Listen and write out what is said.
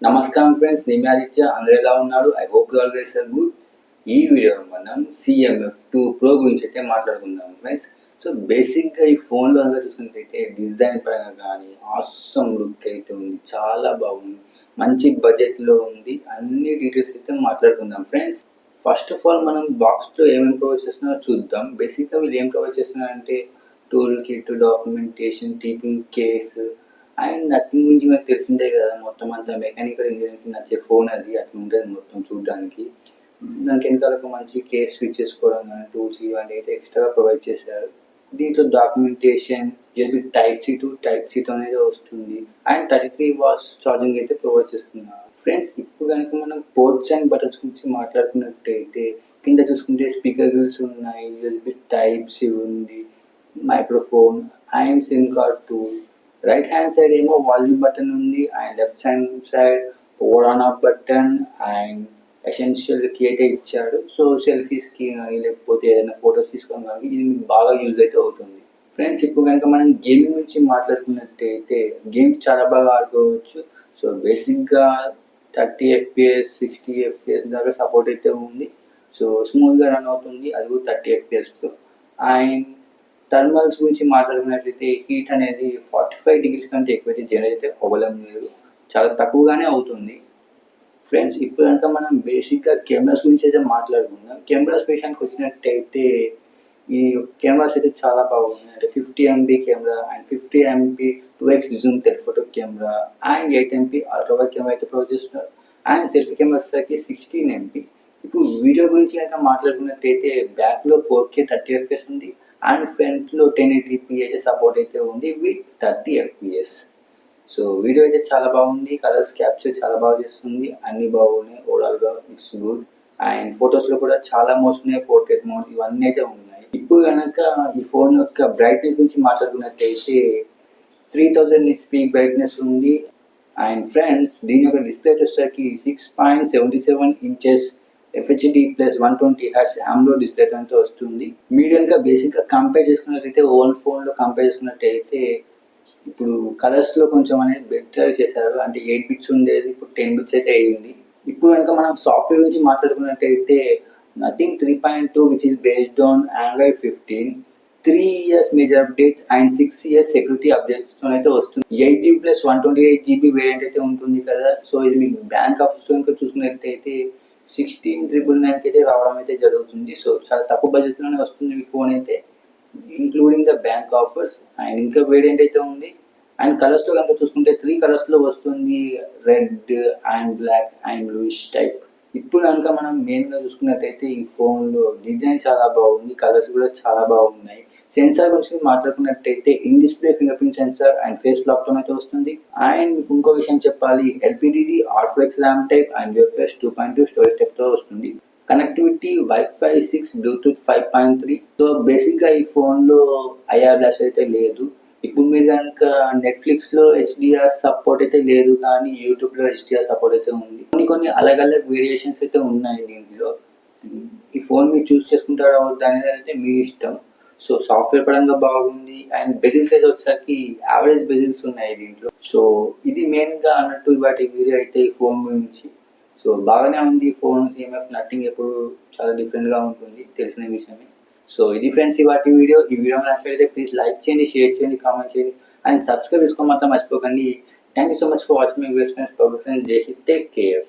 నమస్కారం ఫ్రెండ్స్, నేను ఆదిత్య. అందరూ ఎలా ఉన్నారు? I hope you all guys are good. ఈ వీడియోలో మనం CMF2 Pro గురించి అయితే మాట్లాడుకుందాం ఫ్రెండ్స్. సో బేసిక్గా ఈ ఫోన్లో అందరూ చూసినట్టయితే డిజైన్ పరంగా కానీ ఆసమ్ లుక్ అయితే ఉంది, చాలా బాగుంది, మంచి బడ్జెట్లో ఉంది. అన్ని డీటెయిల్స్ అయితే మాట్లాడుకుందాం ఫ్రెండ్స్. ఫస్ట్ ఆఫ్ ఆల్ మనం బాక్స్లో ఏమేమి ప్రొవైడ్ చేస్తున్నారో చూద్దాం. బేసిక్గా వీళ్ళు ఏం ప్రొవైడ్ చేస్తున్నారంటే tool kit, documentation, keeping case and nothing గురించి మనకు తెలిసిందే కదా. మొత్తం అంతా మెకానికల్ ఇంజనీరింగ్కి నచ్చే ఫోన్ అది, అట్లా ఉంటుంది మొత్తం చూడడానికి. దానికి వెనకాల ఒక మంచి కేస్ స్విచ్ చేసుకోవడం కానీ టూల్స్ ఇవన్నీ అయితే ఎక్స్ట్రాగా ప్రొవైడ్ చేశారు. దీంట్లో documentation USB type C to type C అనేది వస్తుంది అండ్ 33 వాట్స్ ఛార్జింగ్ అయితే ప్రొవైడ్ చేస్తున్నారు ఫ్రెండ్స్. ఇప్పుడు కనుక మనం పోర్ట్స్ అండ్ బటన్స్ గురించి మాట్లాడుకున్నట్టయితే కింద చూసుకుంటే స్పీకర్ గ్రిల్స్ ఉన్నాయి, USB టైప్ సి ఉంది, microphone and SIM card tool. Right hand side ఏమో వాల్యూమ్ బటన్ ఉంది and left hand side power on off button and essential key అయితే ఇచ్చాడు. సో సెల్ఫీస్కి కానీ లేకపోతే ఏదైనా ఫొటోస్ తీసుకోవడం కానీ ఇది మీకు బాగా యూజ్ అయితే అవుతుంది ఫ్రెండ్స్. ఇప్పుడు కనుక మనం గేమింగ్ గురించి మాట్లాడుకున్నట్టయితే గేమ్స్ చాలా బాగా ఆడుకోవచ్చు. సో బేసిక్గా 30 FPS 60 FPS దాకా సపోర్ట్ అయితే ఉంది. సో స్మూత్గా రన్ అవుతుంది, అది కూడా 30 FPSతో. అండ్ థర్మల్స్ గురించి మాట్లాడుకున్నట్లయితే హీట్ అనేది 45 degrees కంటే ఎక్కువైతే జనరేట్ అయితే అవ్వడం లేదు, చాలా తక్కువగానే అవుతుంది ఫ్రెండ్స్. ఇప్పుడు కనుక మనం బేసిక్గా కెమెరాస్ గురించి అయితే మాట్లాడుకుందాం. కెమెరాస్ విషయానికి వచ్చినట్టయితే ఈ కెమెరాస్ అయితే చాలా బాగున్నాయి. అంటే 50 MP camera and 50 MP 2x Zoom telephoto camera and 8 MP ultra wide camera అయితే ప్రొవైడ్ చేస్తున్నారు. అండ్ సెల్ఫీ కెమెరా వచ్చేసరికి 16 MP. ఇప్పుడు వీడియో గురించి కనుక మాట్లాడుకున్నట్టయితే బ్యాక్లో 4K 30 FPS ఉంది అండ్ ఫ్రంట్లో 1080p అయితే సపోర్ట్ అయితే ఉంది విత్ 30 FPS. సో వీడియో అయితే చాలా బాగుంది, కలర్స్ క్యాప్చర్ చాలా బాగా చేస్తుంది, అన్ని బాగున్నాయి. ఓవరాల్గా ఇట్స్ గుడ్. అండ్ ఫొటోస్లో కూడా చాలా మోడ్స్ ఉన్నాయి, పోర్ట్రేట్ మోడ్ ఇవన్నీ అయితే ఉన్నాయి. ఇప్పుడు కనుక ఈ ఫోన్ యొక్క బ్రైట్నెస్ గురించి మాట్లాడుకున్నట్టయితే 3000 nits పీక్ బ్రైట్నెస్ ఉంది. అండ్ ఫ్రెండ్స్ దీని యొక్క డిస్ప్లే వచ్చేసరికి 6.77 inches FHD plus 120 Hz AMOLED display తో వస్తుంది. మీడియంగా బేసిక్గా కంపేర్ చేసుకున్నట్టయితే ఓన్ ఫోన్లో కంపేర్ చేసుకున్నట్టయితే ఇప్పుడు కలర్స్లో కొంచెం అనేది బెటర్ చేశారు. అంటే 8 bits ఉండేది ఇప్పుడు 10 bits అయితే అయ్యింది. ఇప్పుడు కనుక మనం సాఫ్ట్వేర్ గురించి మాట్లాడుకున్నట్టయితే Nothing 3.2 which is based on Android 15, 3 years major updates and 6 years security అప్డేట్స్తో అయితే వస్తుంది. 8GB ప్లస్ 128GB వేరియంట్ అయితే ఉంటుంది కదా. సో ఇది మీకు బ్యాంక్ ఆఫర్స్తో కనుక చూసుకున్నట్టయితే 16,999 అయితే రావడం అయితే జరుగుతుంది. సో చాలా తక్కువ బడ్జెట్లోనే వస్తుంది మీ ఫోన్ అయితే, including the bank offers. And ఇంకా వేరియంట్ అయితే ఉంది. అండ్ కలర్స్లో కనుక చూసుకుంటే 3 కలర్స్లో వస్తుంది, red and black and bluish type. ఇప్పుడు కనుక మనం మెయిన్గా చూసుకున్నట్టయితే ఈ ఫోన్లో డిజైన్ చాలా బాగుంది, కలర్స్ కూడా చాలా బాగున్నాయి. సెన్సార్ గురించి మాట్లాడుకున్నట్టయితే in display finger print sensor and face లాక్తో అయితే వస్తుంది. అండ్ ఇంకో విషయం చెప్పాలి, LPDD R4X RAM type and UFS 2.2 storage టైప్తో వస్తుంది. Connectivity wifi 6, Bluetooth 5.3. సో బేసిక్గా ఈ ఫోన్లో IR ఫ్లాష్ అయితే లేదు. ఇప్పుడు మీరు కనుక నెట్ఫ్లిక్స్లో HDR సపోర్ట్ అయితే లేదు, కానీ యూట్యూబ్లో HDR సపోర్ట్ అయితే ఉంది. కొన్ని అలగ్ వేరియేషన్స్ అయితే ఉన్నాయి దీంట్లో. ఈ ఫోన్ మీరు చూస్ చేసుకుంటారా వద్దా అనేది అయితే మీ ఇష్టం. సో సాఫ్ట్వేర్ పరంగా బాగుంది అండ్ బెజిల్స్ అయితే వచ్చేసరికి యావరేజ్ బెజిల్స్ ఉన్నాయి దీంట్లో. సో ఇది మెయిన్గా అన్నట్టు వాటి వీడియో అయితే ఈ ఫోన్ గురించి. సో బాగానే ఉంది ఈ ఫోన్. CMF నథింగ్ ఎప్పుడు చాలా డిఫరెంట్గా ఉంటుంది, తెలిసిన విషయమే. సో ఇది ఫ్రెండ్స్ వాటి వీడియో. ఈ వీడియో నచ్చినట్లయితే ప్లీజ్ లైక్ చేయండి, షేర్ చేయండి, కామెంట్ చేయండి అండ్ సబ్స్క్రైబ్ చేసుకోవడం మాత్రం మర్చిపోకండి. Thank you so much for watching my videos friends. జై హింద్, టేక్ కేర్.